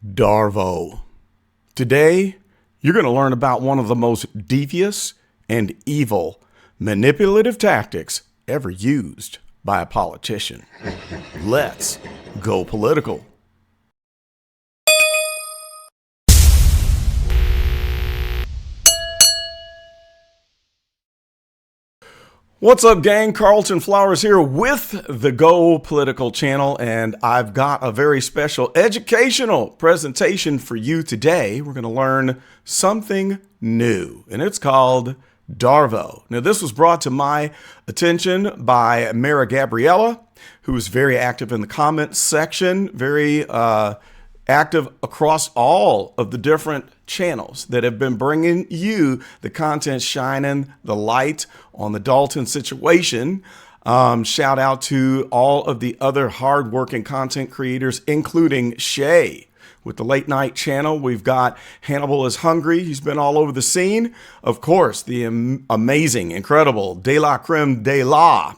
Darvo. Today, you're going to learn about one of the most devious and evil manipulative tactics ever used by a politician. Let's go political. What's up, gang? Carlton Flowers here with the Go Political channel, and I've got a very special educational presentation for you today. We're going to learn something new, and it's called Darvo. Now, this was brought to my attention by Mara Gabriella, who is very active in the comments section, very active across all of the different channels that have been bringing you the content, shining the light on the Dolton situation. Shout out to all of the other hardworking content creators, including Shay with the late night channel. We've got Hannibal is Hungry. He's been all over the scene. Of course, the amazing, incredible De La Creme De La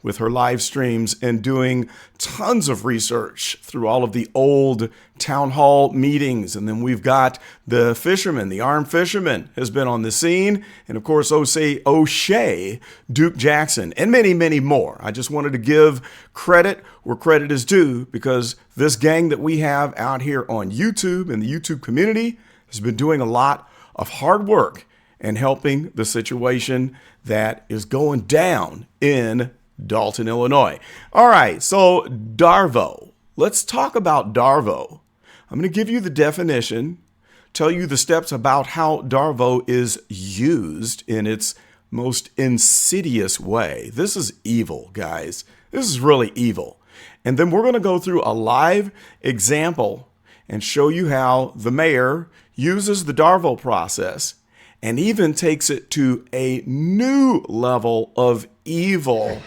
with her live streams and doing tons of research through all of the old town hall meetings. And then we've got the fisherman, the armed fisherman has been on the scene. And of course, O'Shea, Duke Jackson, and many, many more. I just wanted to give credit where credit is due, because this gang that we have out here on YouTube and the YouTube community has been doing a lot of hard work and helping the situation that is going down in Dolton, Illinois. All right, so D.A.R.V.O. Let's talk about D.A.R.V.O. I'm going to give you the definition, tell you the steps about how D.A.R.V.O. is used in its most insidious way. This is evil, guys. This is really evil. And then we're going to go through a live example and show you how the mayor uses the D.A.R.V.O. process and even takes it to a new level of evil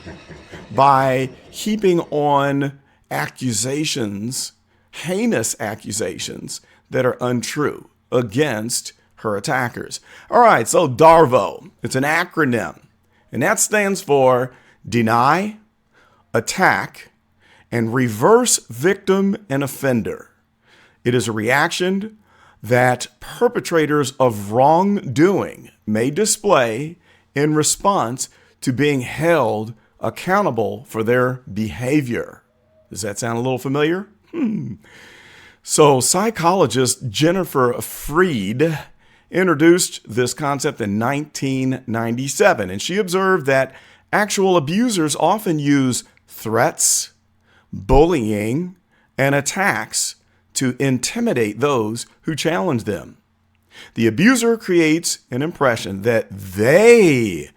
by heaping on accusations, heinous accusations that are untrue against her attackers. All right, so D.A.R.V.O., it's an acronym, and that stands for deny, attack, and reverse victim and offender. It is a reaction that perpetrators of wrongdoing may display in response to being held accountable for their behavior. Does that sound a little familiar? So psychologist Jennifer Freed introduced this concept in 1997, and she observed that actual abusers often use threats, bullying, and attacks to intimidate those who challenge them. The abuser creates an impression that they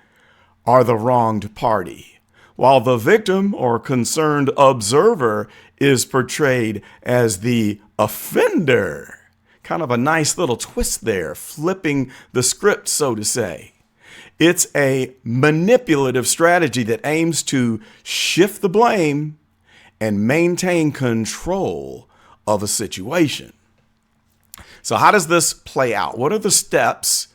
are the wronged party, while the victim or concerned observer is portrayed as the offender. Kind of a nice little twist there, flipping the script, so to say. It's a manipulative strategy that aims to shift the blame and maintain control of a situation. So how does this play out? What are the steps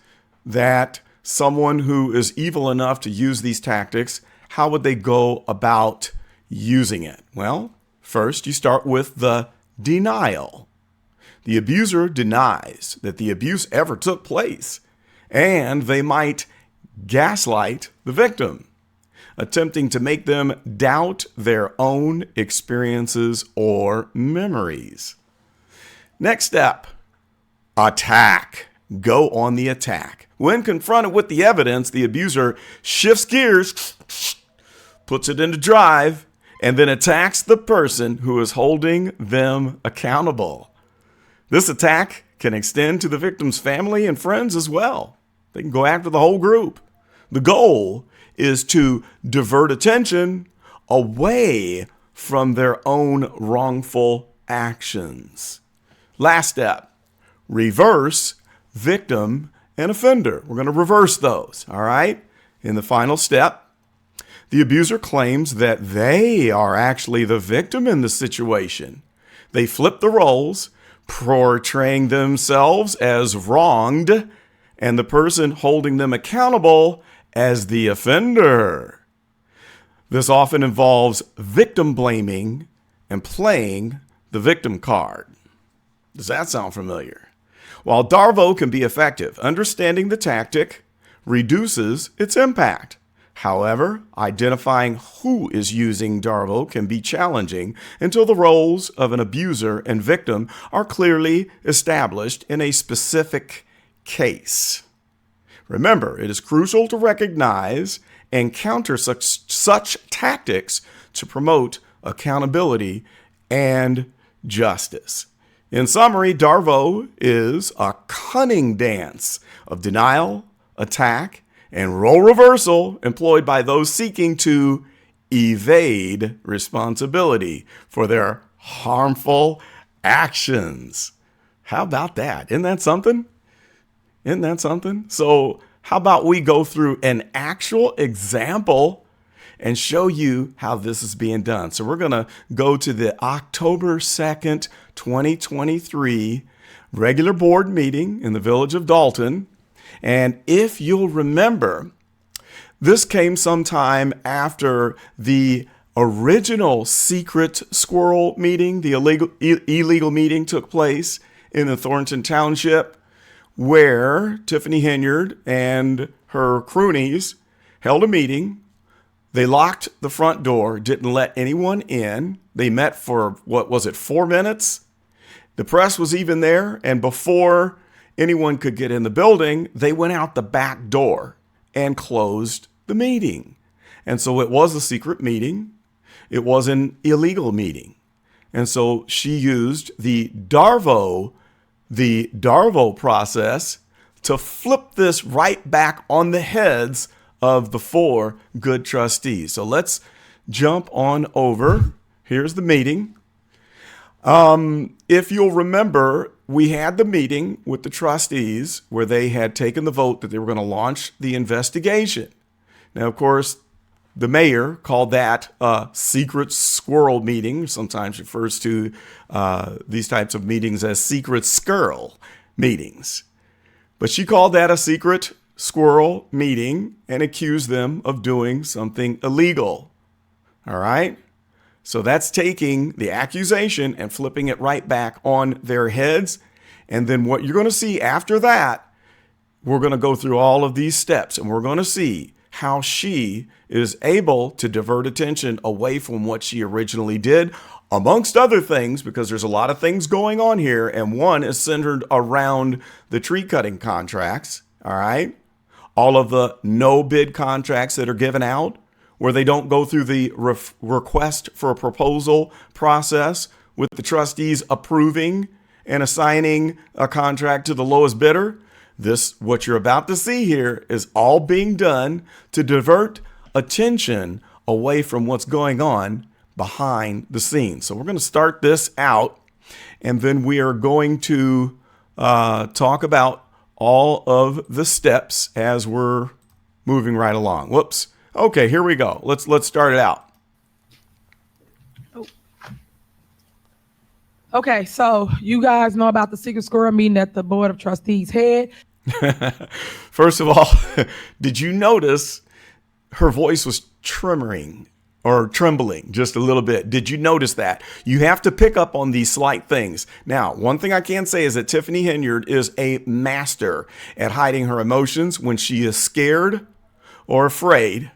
that someone who is evil enough to use these tactics, how would they go about using it? Well, first you start with the denial. The abuser denies that the abuse ever took place, and they might gaslight the victim, attempting to make them doubt their own experiences or memories. Next step, attack. Go on the attack. When confronted with the evidence, the abuser shifts gears, puts it into drive, and then attacks the person who is holding them accountable. This attack can extend to the victim's family and friends as well. They can go after the whole group. The goal is to divert attention away from their own wrongful actions. Last step, reverse victim and offender. We're going to reverse those, all right? In the final step, the abuser claims that they are actually the victim in the situation. They flip the roles, portraying themselves as wronged and the person holding them accountable as the offender. This often involves victim blaming and playing the victim card. Does that sound familiar? While Darvo can be effective, understanding the tactic reduces its impact. However, identifying who is using Darvo can be challenging until the roles of an abuser and victim are clearly established in a specific case. Remember, it is crucial to recognize and counter such tactics to promote accountability and justice. In summary, Darvo is a cunning dance of denial, attack, and role reversal employed by those seeking to evade responsibility for their harmful actions. How about that? Isn't that something? Isn't that something? So how about we go through an actual example and show you how this is being done. So we're going to go to the October 2nd, 2023 regular board meeting in the village of Dolton. And if you'll remember, this came sometime after the original secret squirrel meeting, the illegal meeting took place in the Thornton Township, where Tiffany Henyard and her croonies held a meeting. They locked the front door, didn't let anyone in. They met for, 4 minutes? The press was even there, and before anyone could get in the building, they went out the back door and closed the meeting. And so it was a secret meeting. It was an illegal meeting. And so she used the D.A.R.V.O process to flip this right back on the heads of the 4 good trustees. So let's jump on over. Here's the meeting. If you'll remember, we had the meeting with the trustees where they had taken the vote that they were going to launch the investigation. Now, of course, the mayor called that a secret squirrel meeting, sometimes refers to these types of meetings as secret squirrel meetings. But she called that a secret squirrel meeting and accused them of doing something illegal. All right? So that's taking the accusation and flipping it right back on their heads. And then what you're going to see after that, we're going to go through all of these steps and we're going to see how she is able to divert attention away from what she originally did, amongst other things, because there's a lot of things going on here. And one is centered around the tree cutting contracts. All right. All of the no bid contracts that are given out where they don't go through the request for a proposal process with the trustees approving and assigning a contract to the lowest bidder. This, what you're about to see here, is all being done to divert attention away from what's going on behind the scenes. So we're going to start this out, and then we are going to talk about all of the steps as we're moving right along. Whoops. Okay, here we go. Let's start it out. Okay, so you guys know about the secret squirrel meeting that the board of trustees had. First of all, did you notice her voice was trembling just a little bit? Did you notice that? You have to pick up on these slight things. Now, one thing I can say is that Tiffany Henyard is a master at hiding her emotions when she is scared or afraid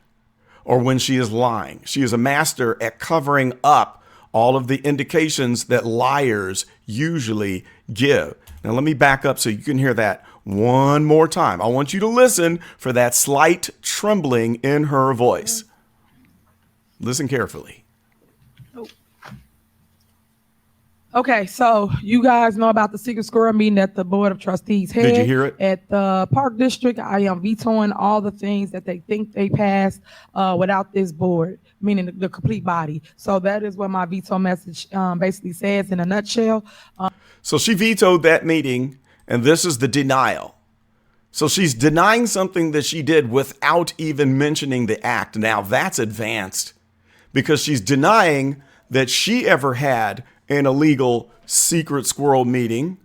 or when she is lying. She is a master at covering up all of the indications that liars usually give. Now, let me back up so you can hear that one more time. I want you to listen for that slight trembling in her voice. Listen carefully. Okay, so you guys know about the secret squirrel meeting that the board of trustees had. Did you hear it? At the Park District, I am vetoing all the things that they think they passed without this board, meaning the complete body. So that is what my veto message basically says in a nutshell. So she vetoed that meeting, and this is the denial. So she's denying something that she did without even mentioning the act. Now that's advanced because she's denying that she ever had an illegal secret squirrel meeting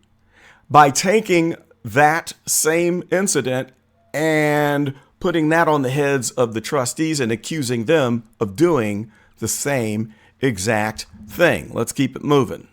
by taking that same incident and putting that on the heads of the trustees and accusing them of doing the same exact thing. Let's keep it moving.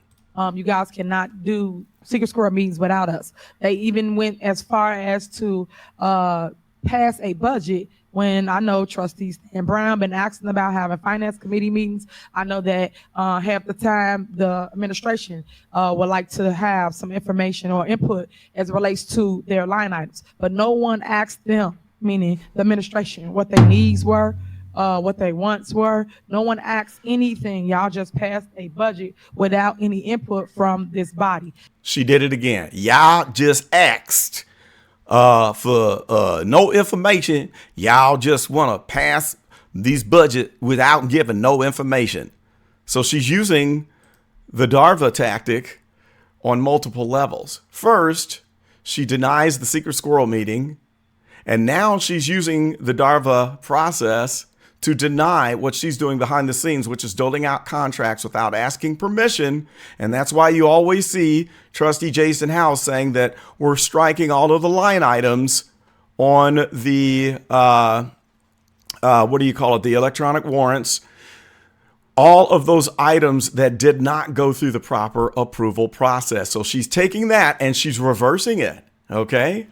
You guys cannot do Secret Squirrel meetings without us. They even went as far as to pass a budget when I know Trustee Stan Brown been asking about having finance committee meetings. I know that half the time the administration would like to have some information or input as it relates to their line items, but no one asked them, meaning the administration, what their needs were, what they wants were. No one asked anything. Y'all just passed a budget without any input from this body. She did it again. Y'all just asked for no information. Y'all just want to pass these budget without giving no information. So she's using the D.A.R.V.O tactic on multiple levels. First, she denies the Secret Squirrel meeting, and now she's using the D.A.R.V.O process to deny what she's doing behind the scenes, which is doling out contracts without asking permission. And that's why you always see Trustee Jason House saying that we're striking all of the line items on the, the electronic warrants. All of those items that did not go through the proper approval process. So she's taking that and she's reversing it, okay?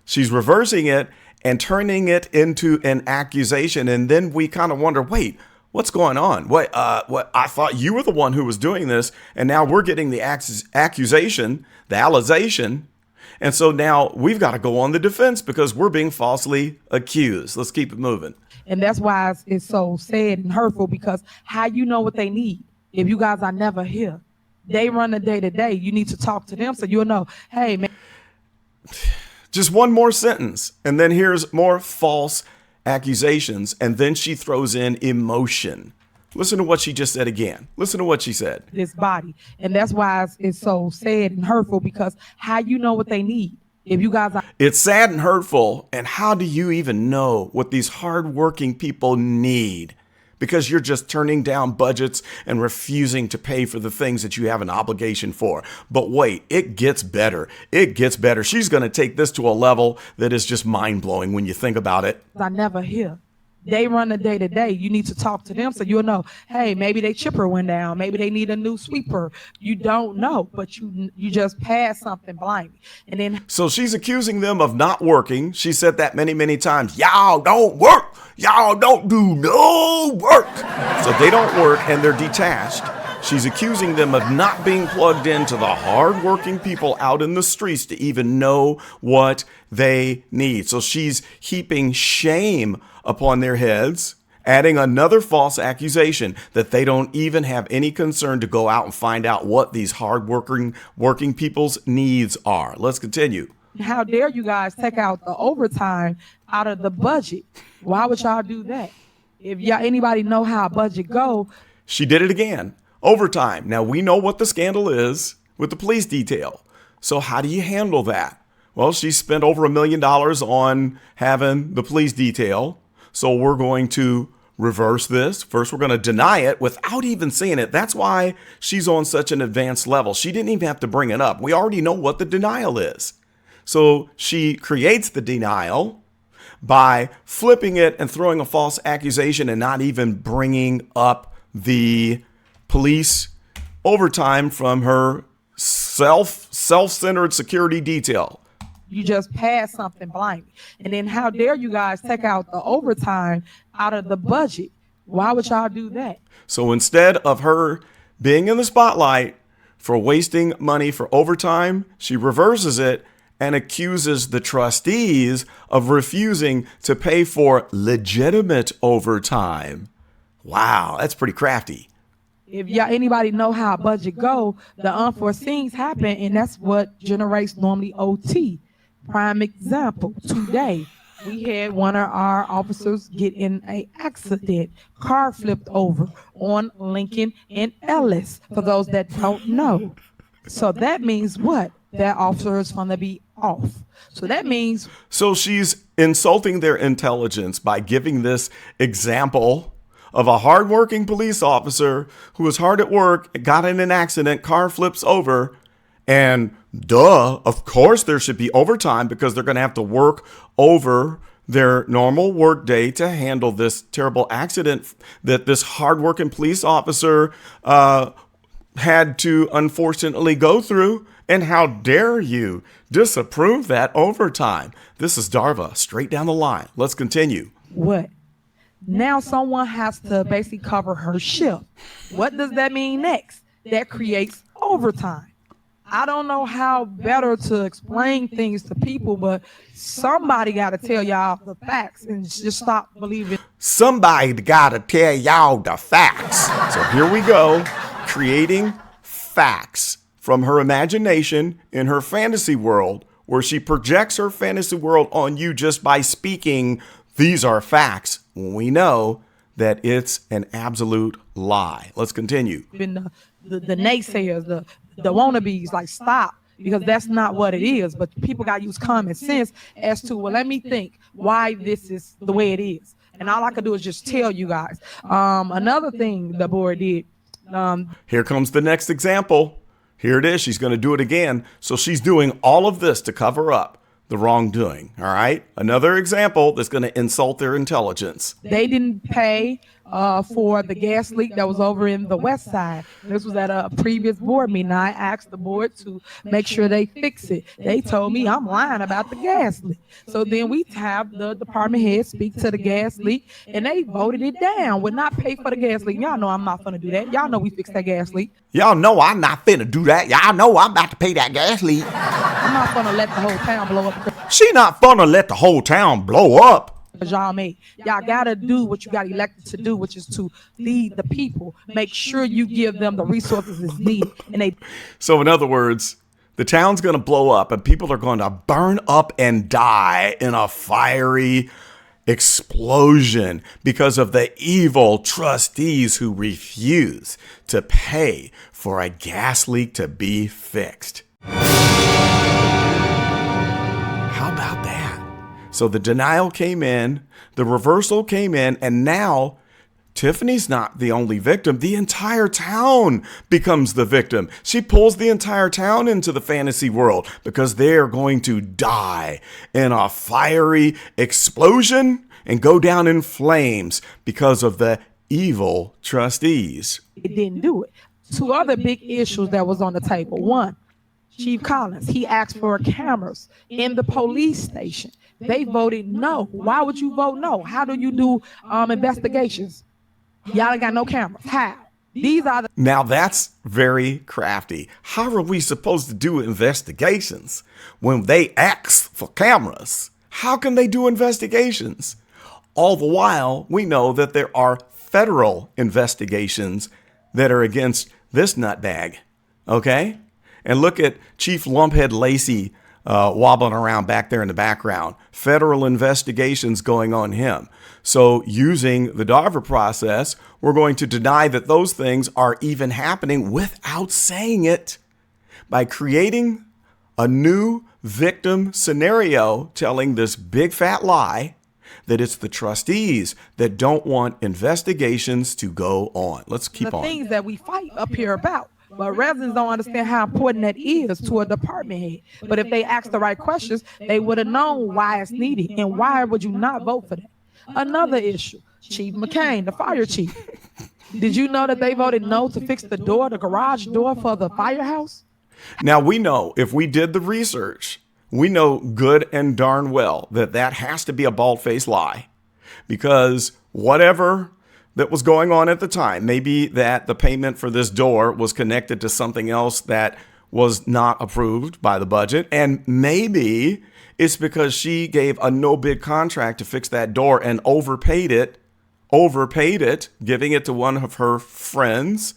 She's reversing it and turning it into an accusation. And then we kind of wonder, wait, what's going on? What I thought you were the one who was doing this, and now we're getting the accusation, the allegation. And so now we've got to go on the defense because we're being falsely accused. Let's keep it moving. And that's why it's so sad and hurtful, because how you know what they need if you guys are never here? They run the day to day. You need to talk to them so you'll know, hey, man. Just one more sentence, and then here's more false accusations, and then she throws in emotion. Listen to what she just said again. Listen to what she said. This body. And that's why it's so sad and hurtful, because how you know what they need if you guys are... It's sad and hurtful, and how do you even know what these hardworking people need? Because you're just turning down budgets and refusing to pay for the things that you have an obligation for. But wait, it gets better. It gets better. She's going to take this to a level that is just mind-blowing when you think about it. I never hear. They run the day to day. You need to talk to them so you'll know, hey, maybe their chipper went down. Maybe they need a new sweeper. You don't know, but you just pass something blindly. And then so she's accusing them of not working. She said that many, many times. Y'all don't work. Y'all don't do no work. So they don't work and they're detached. She's accusing them of not being plugged into the hardworking people out in the streets to even know what they need. So she's heaping shame upon their heads, adding another false accusation that they don't even have any concern to go out and find out what these working people's needs are. Let's continue. How dare you guys take out the overtime out of the budget? Why would y'all do that? If anybody know how a budget go. She did it again. Overtime. Now we know what the scandal is with the police detail. So how do you handle that? Well, she spent over $1 million on having the police detail. So we're going to reverse this. First, we're going to deny it without even saying it. That's why she's on such an advanced level. She didn't even have to bring it up. We already know what the denial is. So she creates the denial by flipping it and throwing a false accusation and not even bringing up the police overtime from her self-centered security detail. You just pass something blindly. And then how dare you guys take out the overtime out of the budget? Why would y'all do that? So instead of her being in the spotlight for wasting money for overtime, she reverses it and accuses the trustees of refusing to pay for legitimate overtime. Wow, that's pretty crafty. If anybody know how a budget go, the unforeseens happen, and that's what generates normally OT. Prime example, today we had one of our officers get in an accident. Car flipped over on Lincoln and Ellis, for those that don't know. So that means what? That officer is going to be off. So that means... So she's insulting their intelligence by giving this example of a hardworking police officer who was hard at work, got in an accident, car flips over, and of course there should be overtime because they're going to have to work over their normal work day to handle this terrible accident that this hardworking police officer had to unfortunately go through. And how dare you disapprove that overtime? This is Darvo, straight down the line. Let's continue. What? Now someone has to basically cover her shift. What does that mean next? That creates overtime. I don't know how better to explain things to people, but somebody got to tell y'all the facts and just stop believing. Somebody got to tell y'all the facts. So here we go, creating facts from her imagination in her fantasy world, where she projects her fantasy world on you just by speaking, these are facts, when we know that it's an absolute lie. Let's continue. The naysayers, the wannabes, like, stop, because that's not what it is. But people got to use common sense as to, well, let me think why this is the way it is. And all I could do is just tell you guys. Another thing the board did. Here comes the next example. Here it is. She's going to do it again. So she's doing all of this to cover up the wrongdoing. All right. Another example that's going to insult their intelligence. They didn't pay for the gas leak that was over in the west side. This was at a previous board meeting. I asked the board to make sure they fix it. They told me I'm lying about the gas leak. So then we have the department head speak to the gas leak, and they voted it down. Would not pay for the gas leak. Y'all know I'm not going to do that. Y'all know we fixed that gas leak. Y'all know I'm not finna do that. Y'all know I'm about to pay that gas leak. I'm not going to let the whole town blow up. She not finna let the whole town blow up. Y'all gotta do what you got elected to do, which is to lead the people. Make sure you give them the resources that's needed. So in other words, the town's going to blow up and people are going to burn up and die in a fiery explosion because of the evil trustees who refuse to pay for a gas leak to be fixed. How about that? So the denial came in, the reversal came in, and now Tiffany's not the only victim. The entire town becomes the victim. She pulls the entire town into the fantasy world because they're going to die in a fiery explosion and go down in flames because of the evil trustees. It didn't do it. Two other big issues that was on the table. One, Chief Collins, he asked for cameras in the police station. They voted no. Why would you vote no? How do you do investigations? Y'all ain't got no cameras. How? These are the— Now that's very crafty. How are we supposed to do investigations when they ask for cameras? How can they do investigations? All the while, we know that there are federal investigations that are against this nutbag. Okay? And look at Chief Lumphead Lacey wobbling around back there in the background. Federal investigations going on him. So using the D.A.R.V.O process, we're going to deny that those things are even happening without saying it by creating a new victim scenario, telling this big fat lie that it's the trustees that don't want investigations to go on. Let's keep on. The things that we fight up here about. But residents don't understand how important that is to a department head. But if they ask the right questions, they would have known why it's needed. And why would you not vote for that? Another issue, Chief McCain, the fire chief. Did you know that they voted no to fix the garage door for the firehouse? Now, we know if we did the research, we know good and darn well that that has to be a bald-faced lie, because whatever that was going on at the time, maybe that the payment for this door was connected to something else that was not approved by the budget. And maybe it's because she gave a no bid contract to fix that door and overpaid it, giving it to one of her friends.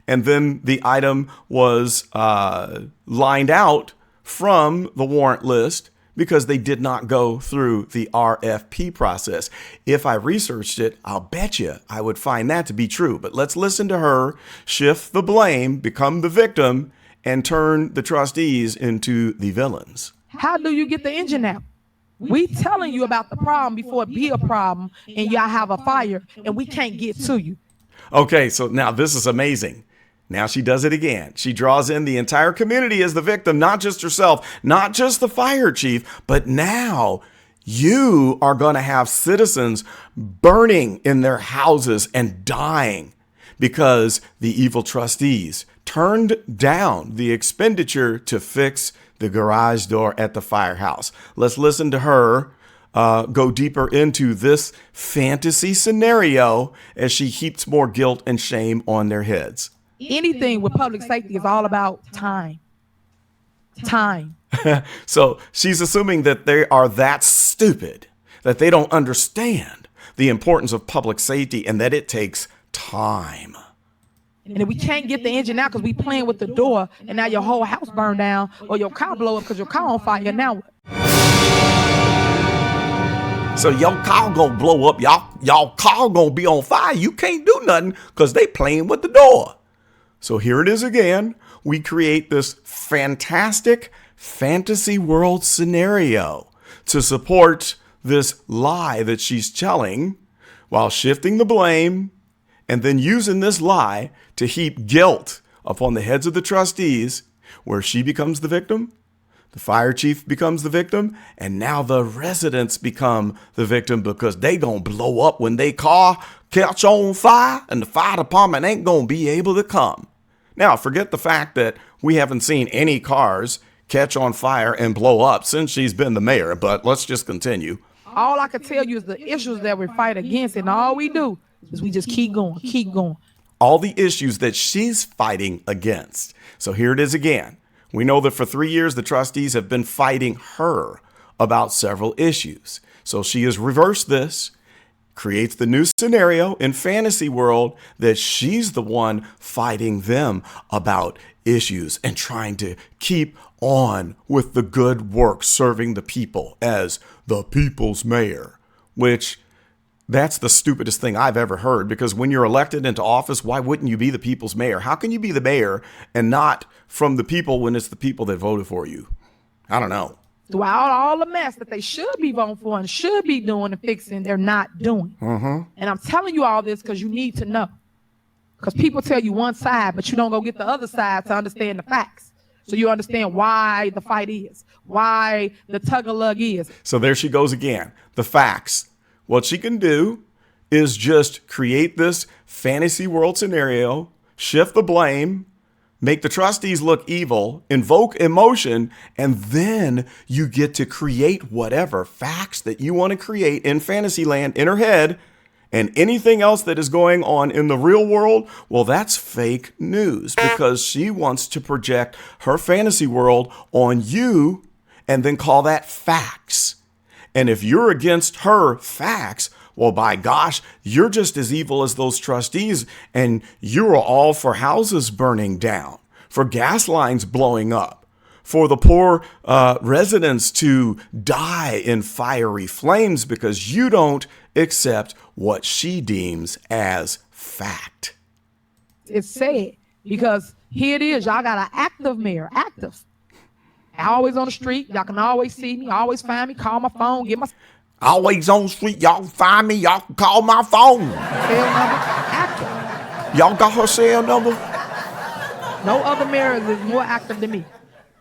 And then the item was lined out from the warrant list because they did not go through the RFP process. If I researched it, I'll bet you I would find that to be true. But let's listen to her shift the blame, become the victim, and turn the trustees into the villains. How do you get the engine out? We telling you about the problem before it be a problem, and y'all have a fire, and we can't get to you. Okay, so now this is amazing. Now she does it again. She draws in the entire community as the victim, not just herself, not just the fire chief, but now you are going to have citizens burning in their houses and dying because the evil trustees turned down the expenditure to fix the garage door at the firehouse. Let's listen to her go deeper into this fantasy scenario as she heaps more guilt and shame on their heads. Anything with public safety is all about time. Time. So she's assuming that they are that stupid, that they don't understand the importance of public safety and that it takes time. And if we can't get the engine out because we playing with the door and now your whole house burned down or your car blow up because your car on fire, now what? So your car gonna blow up, y'all car gonna be on fire. You can't do nothing because they playing with the door. So here it is again. We create this fantastic fantasy world scenario to support this lie that she's telling while shifting the blame and then using this lie to heap guilt upon the heads of the trustees, where she becomes the victim, the fire chief becomes the victim, and now the residents become the victim because they gonna blow up when they car catch on fire and the fire department ain't gonna be able to come. Now, forget the fact that we haven't seen any cars catch on fire and blow up since she's been the mayor, but let's just continue. All I can tell you is the issues that we fight against, and all we do is we just keep going, keep going. All the issues that she's fighting against. So here it is again. We know that for 3 years, the trustees have been fighting her about several issues. So she has reversed this, creates the new scenario in fantasy world that she's the one fighting them about issues and trying to keep on with the good work serving the people as the people's mayor, which that's the stupidest thing I've ever heard, because when you're elected into office, why wouldn't you be the people's mayor? How can you be the mayor and not from the people when it's the people that voted for you? I don't know. Throughout all the mess that they should be voting for and should be doing and fixing, they're not doing. And I'm telling you all this because you need to know. Because people tell you one side, but you don't go get the other side to understand the facts. So you understand why the fight is, why the tug-of-lug is. So there she goes again, the facts. What she can do is just create this fantasy world scenario, shift the blame, make the trustees look evil, invoke emotion, and then you get to create whatever facts that you want to create in Fantasyland in her head. And anything else that is going on in the real world, well, that's fake news because she wants to project her fantasy world on you and then call that facts. And if you're against her facts, well, by gosh, you're just as evil as those trustees, and you're all for houses burning down, for gas lines blowing up, for the poor residents to die in fiery flames because you don't accept what she deems as fact. It's sad because here it is. Y'all got an active mayor, active. Always on the street. Y'all can always see me, always find me, call my phone, get my Always on the street. Y'all can find me. Y'all can call my phone. cell number, active. Y'all got her cell number? No other mayor is more active than me.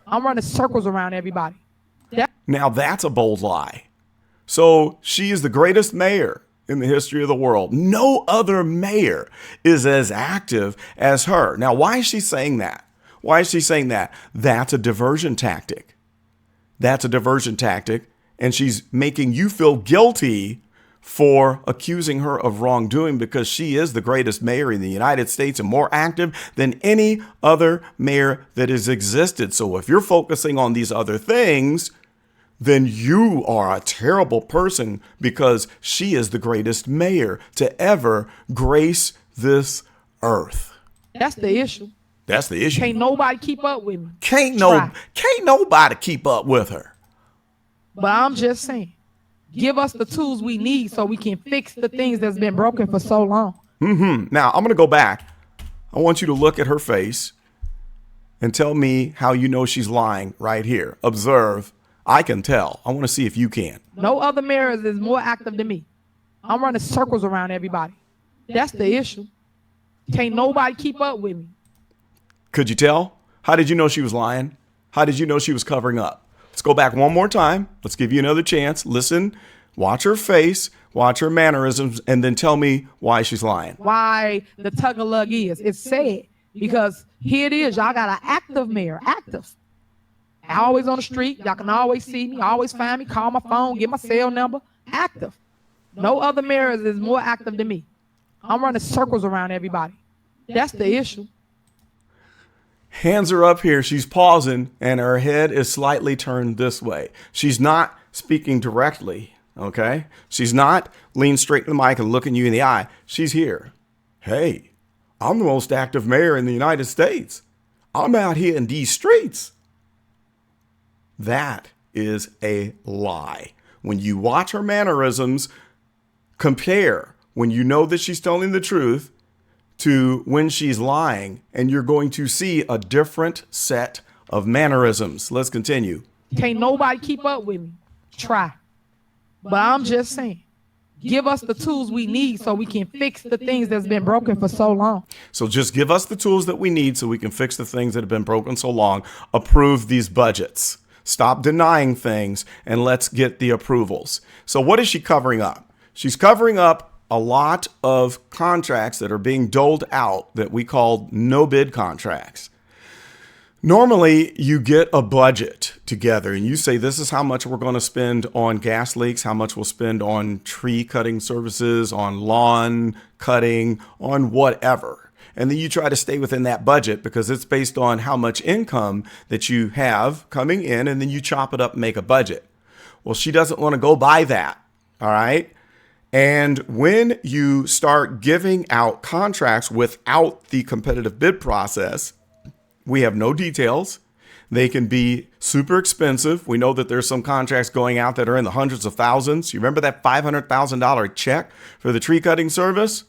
I'm running circles around everybody. Now that's a bold lie. So she is the greatest mayor in the history of the world. No other mayor is as active as her. Now, why is she saying that? Why is she saying that? That's a diversion tactic. That's a diversion tactic. And she's making you feel guilty for accusing her of wrongdoing because she is the greatest mayor in the United States and more active than any other mayor that has existed. So if you're focusing on these other things, then you are a terrible person because she is the greatest mayor to ever grace this earth. That's the issue. That's the issue. Can't nobody keep up with me. Can't nobody keep up with her. But I'm just saying, give us the tools we need so we can fix the things that's been broken for so long. Now, I'm going to go back. I want you to look at her face and tell me how you know she's lying right here. Observe. I can tell. I want to see if you can. No other mayor is more active than me. I'm running circles around everybody. That's the issue. Can't nobody keep up with me. Could you tell? How did you know she was lying? How did you know she was covering up? Let's go back one more time. Let's give you another chance. Listen, watch her face, watch her mannerisms, and then tell me why she's lying. Why the tug-of-lug is. It's sad because here it is. Y'all got an active mayor, active. Always on the street. Y'all can always see me, always find me, call my phone, get my cell number. Active. No other mayor is more active than me. I'm running circles around everybody. That's the issue. Hands are up here. She's pausing and her head is slightly turned this way. She's not speaking directly, okay? She's not leaning straight to the mic and looking you in the eye. She's here. Hey, I'm the most active mayor in the United States. I'm out here in these streets. That is a lie. When you watch her mannerisms, compare when you know that she's telling the truth to when she's lying, and you're going to see a different set of mannerisms. Let's continue. Can't nobody keep up with me. Try. But I'm just saying, give us the tools we need so we can fix the things that's been broken for so long. So just give us the tools that we need so we can fix the things that have been broken so long. Approve these budgets. Stop denying things and let's get the approvals. So what is she covering up? She's covering up a lot of contracts that are being doled out that we call no bid contracts. Normally, you get a budget together and you say, this is how much we're going to spend on gas leaks, how much we'll spend on tree cutting services, on lawn cutting, on whatever. And then you try to stay within that budget because it's based on how much income that you have coming in, and then you chop it up and make a budget. Well, she doesn't want to go by that. All right. And when you start giving out contracts without the competitive bid process, we have no details. They can be super expensive. We know that there's some contracts going out that are in the hundreds of thousands. You remember that $500,000 check for the tree cutting service?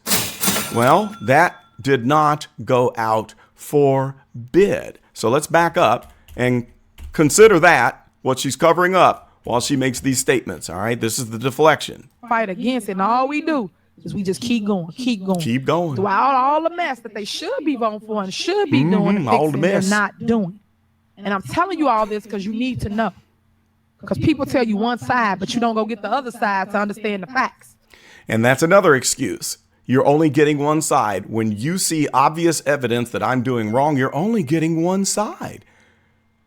Well, that did not go out for bid. So let's back up and consider that, what she's covering up while she makes these statements. All right, this is the deflection. Fight against it, and all we do is we just keep going. Keep going. Throughout all the mess that they should be voting for and should be doing and all the fixing, mess they're not doing. And I'm telling you all this because you need to know. Because people tell you one side, but you don't go get the other side to understand the facts. And that's another excuse. You're only getting one side. When you see obvious evidence that I'm doing wrong, you're only getting one side.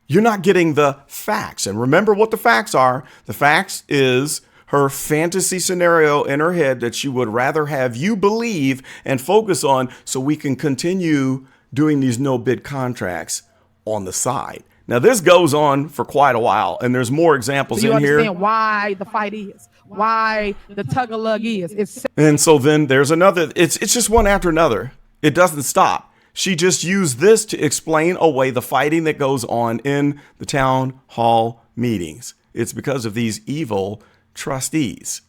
You're not getting the facts. And remember what the facts are. The facts is her fantasy scenario in her head that she would rather have you believe and focus on so we can continue doing these no bid contracts on the side. Now, this goes on for quite a while, and there's more examples So you in here. understand why the fight is, why the tug of lug is. And so then there's another. It's just one after another. It doesn't stop. She just used this to explain away the fighting that goes on in the town hall meetings. It's because of these evil trustees.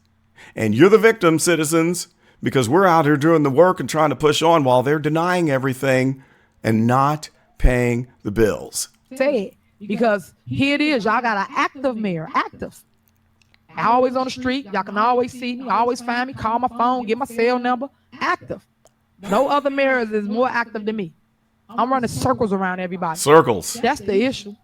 And you're the victim, citizens, because we're out here doing the work and trying to push on while they're denying everything and not paying the bills. Say it, because here it is. Y'all got an active mayor, active. Always on the street. Y'all can always see me, always find me, call my phone, get my cell number. Active. No other mayor is more active than me. I'm running circles around everybody. Circles. That's the issue.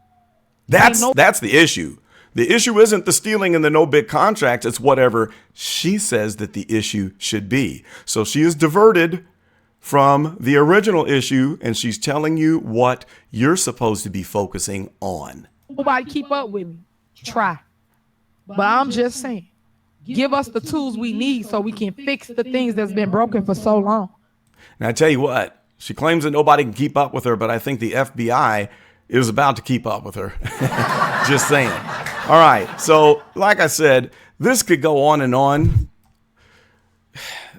That's the issue. The issue isn't the stealing and the no bid contracts. It's whatever she says that the issue should be. So she is diverted from the original issue, and she's telling you what you're supposed to be focusing on. Nobody keep up with me. Try. But I'm just saying, give us the tools we need so we can fix the things that's been broken for so long. And I tell you what, she claims that nobody can keep up with her, but I think the FBI is about to keep up with her. Just saying. All right. So like I said, this could go on and on.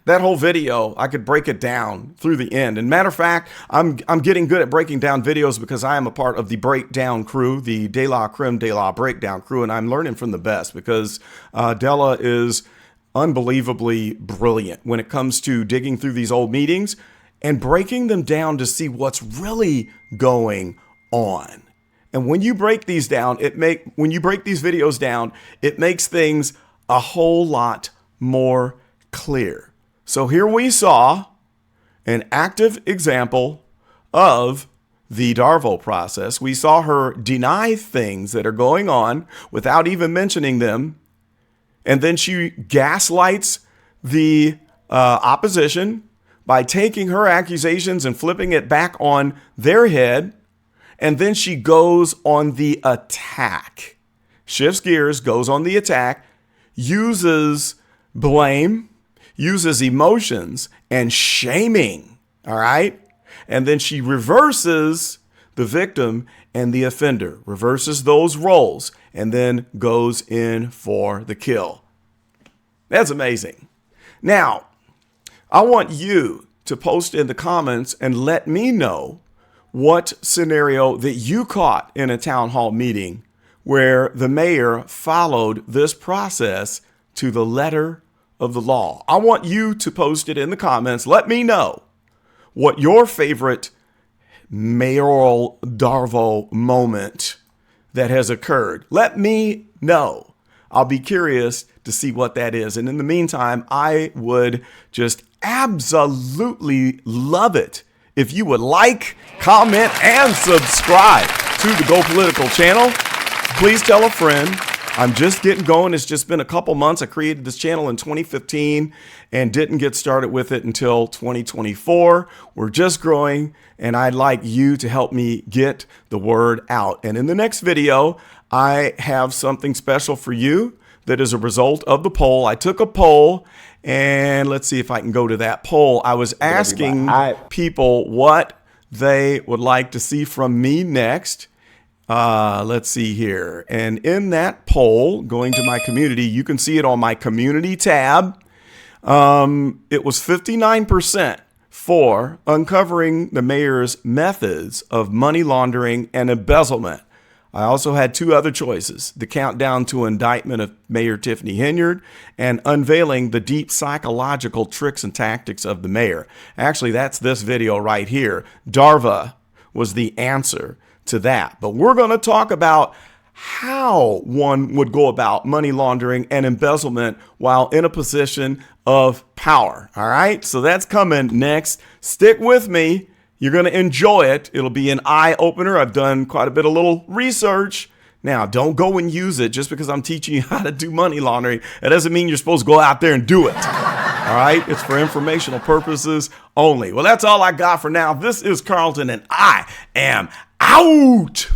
That whole video, I could break it down through the end. And matter of fact, I'm getting good at breaking down videos because I am a part of the breakdown crew, the D.A.R.V.O breakdown crew, and I'm learning from the best because Della is unbelievably brilliant when it comes to digging through these old meetings and breaking them down to see what's really going on. And when you break these down, when you break these videos down, it makes things a whole lot more clear. So here we saw an active example of the D.A.R.V.O process. We saw her deny things that are going on without even mentioning them. And then she gaslights the opposition by taking her accusations and flipping it back on their head. And then she goes on the attack, shifts gears, goes on the attack, uses blame, uses emotions and shaming. All right. And then she reverses the victim and the offender, reverses those roles, and then goes in for the kill. That's amazing. Now, I want you to post in the comments and let me know what scenario that you caught in a town hall meeting where the mayor followed this process to the letter of the law. I want you to post it in the comments. Let me know what your favorite mayoral Darvo moment that has occurred. Let me know. I'll be curious to see what that is. And in the meantime, I would just absolutely love it if you would like, comment, and subscribe to the Go Political channel. Please tell a friend. I'm just getting going. It's just been a couple months. I created this channel in 2015 and didn't get started with it until 2024. We're just growing, and I'd like you to help me get the word out. And in the next video, I have something special for you that is a result of the poll. I took a poll, and let's see if I can go to that poll. I was asking people what they would like to see from me next. Let's see here. And in that poll, going to my community, you can see it on my community tab. It was 59% for uncovering the mayor's methods of money laundering and embezzlement. I also had two other choices: the countdown to indictment of Mayor Tiffany Henyard and unveiling the deep psychological tricks and tactics of the mayor. Actually, that's this video right here. D.A.R.V.O was the answer to that. But we're going to talk about how one would go about money laundering and embezzlement while in a position of power. All right. So that's coming next. Stick with me. You're going to enjoy it. It'll be an eye opener. I've done quite a bit of little research. Now, don't go and use it just because I'm teaching you how to do money laundering. That doesn't mean you're supposed to go out there and do it. All right. It's for informational purposes only. Well, that's all I got for now. This is Carlton, and I am out.